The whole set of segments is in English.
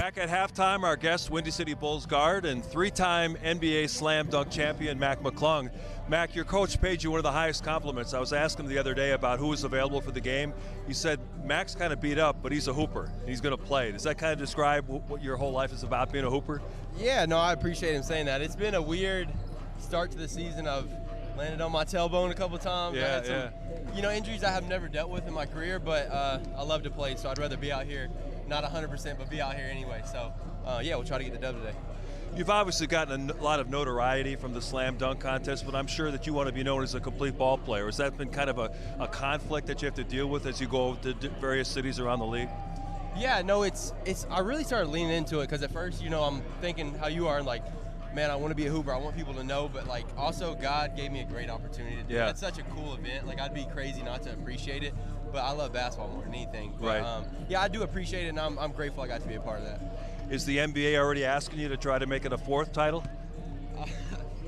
Back at halftime, our guest, Windy City Bulls guard and three-time NBA slam dunk champion, Mac McClung. Mac, your coach paid you one of the highest compliments. I was asking him the other day about who was available for the game. He said, Mac's kind of beat up, but he's a hooper. He's going to play. Does that kind of describe what your whole life is about, being a hooper? Yeah, no, I appreciate him saying that. It's been a weird start to the season. I've landed on my tailbone a couple times. I had some, injuries I have never dealt with in my career, but I love to play, so I'd rather be out here. Not 100%, but be out here anyway. So, we'll try to get the dub today. You've obviously gotten a lot of notoriety from the slam dunk contest, but I'm sure that you want to be known as a complete ball player. Has that been kind of a conflict that you have to deal with as you go to various cities around the league? Yeah, no, it's. I really started leaning into it because at first, I'm thinking how you are, and like, man, I want to be a hooper. I want people to know, but like, also God gave me a great opportunity to do it. It's such a cool event. Like, I'd be crazy not to appreciate it. But I love basketball more than anything. But, I do appreciate it, and I'm grateful I got to be a part of that. Is the NBA already asking you to try to make it a fourth title?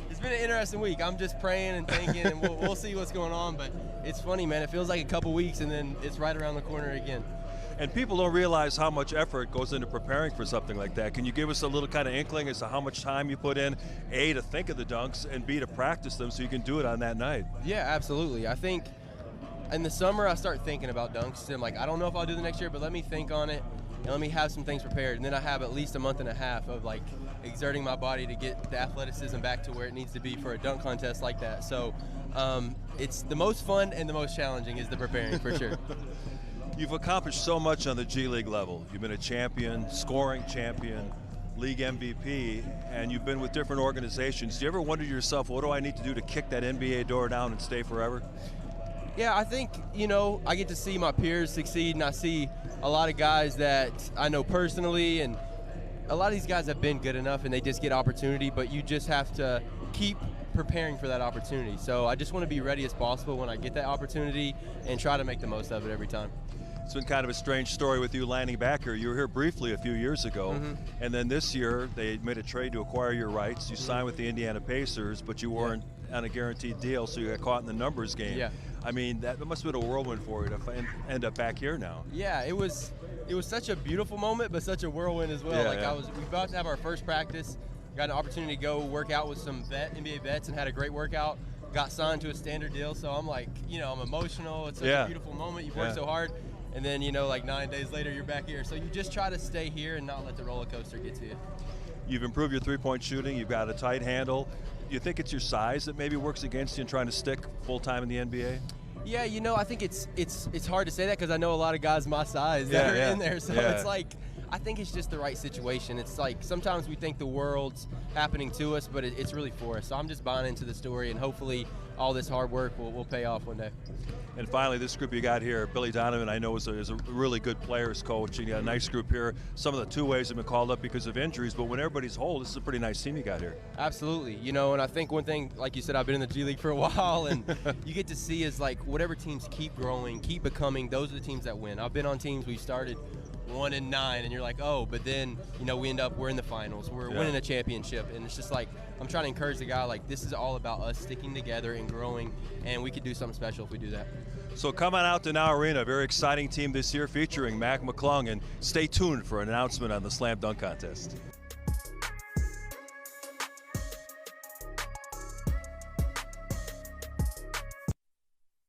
It's been an interesting week. I'm just praying and thinking, and we'll see what's going on. But it's funny, man. It feels like a couple weeks, and then it's right around the corner again. And people don't realize how much effort goes into preparing for something like that. Can you give us a little kind of inkling as to how much time you put in, A, to think of the dunks, and B, to practice them so you can do it on that night? Yeah, absolutely. I think in the summer I start thinking about dunks. And I'm like, I don't know if I'll do the next year, but let me think on it and let me have some things prepared. And then I have at least a month and a half of like exerting my body to get the athleticism back to where it needs to be for a dunk contest like that. So it's the most fun and the most challenging is the preparing for sure. You've accomplished so much on the G League level. You've been a champion, scoring champion, league MVP, and you've been with different organizations. Do you ever wonder to yourself, what do I need to do to kick that NBA door down and stay forever? Yeah, I think, I get to see my peers succeed, and I see a lot of guys that I know personally, and a lot of these guys have been good enough, and they just get opportunity, but you just have to keep preparing for that opportunity. So I just want to be ready as possible when I get that opportunity and try to make the most of it every time. It's been kind of a strange story with you landing back here. You were here briefly a few years ago, and then this year they made a trade to acquire your rights. You signed with the Indiana Pacers, but you weren't on a guaranteed deal, so you got caught in the numbers game. Yeah. I mean, that must have been a whirlwind for you to end up back here now. Yeah, it was such a beautiful moment, but such a whirlwind as well. We were about to have our first practice, got an opportunity to go work out with some NBA vets and had a great workout. Got signed to a standard deal, so I'm like, I'm emotional. It's such a beautiful moment. You've worked so hard. And then, like 9 days later, you're back here. So you just try to stay here and not let the roller coaster get to you. You've improved your three-point shooting. You've got a tight handle. Do you think it's your size that maybe works against you in trying to stick full-time in the NBA? Yeah, I think it's hard to say that because I know a lot of guys my size that are in there. So it's like, I think it's just the right situation. It's like sometimes we think the world's happening to us, but it's really for us. So I'm just buying into the story, and hopefully all this hard work will pay off one day. And finally, this group you got here, Billy Donovan, I know is a really good players coach. You got a nice group here. Some of the two-ways have been called up because of injuries, but when everybody's whole, this is a pretty nice team you got here. Absolutely. And I think one thing, like you said, I've been in the G League for a while, and you get to see is like whatever teams keep growing, keep becoming, those are the teams that win. I've been on teams we started 1-9, and you're like, oh, but then, we're in the finals. We're winning a championship, and it's just like, I'm trying to encourage the guy, like, this is all about us sticking together and growing, and we could do something special if we do that. So come on out to Now Arena, a very exciting team this year featuring Mac McClung, and stay tuned for an announcement on the Slam Dunk Contest.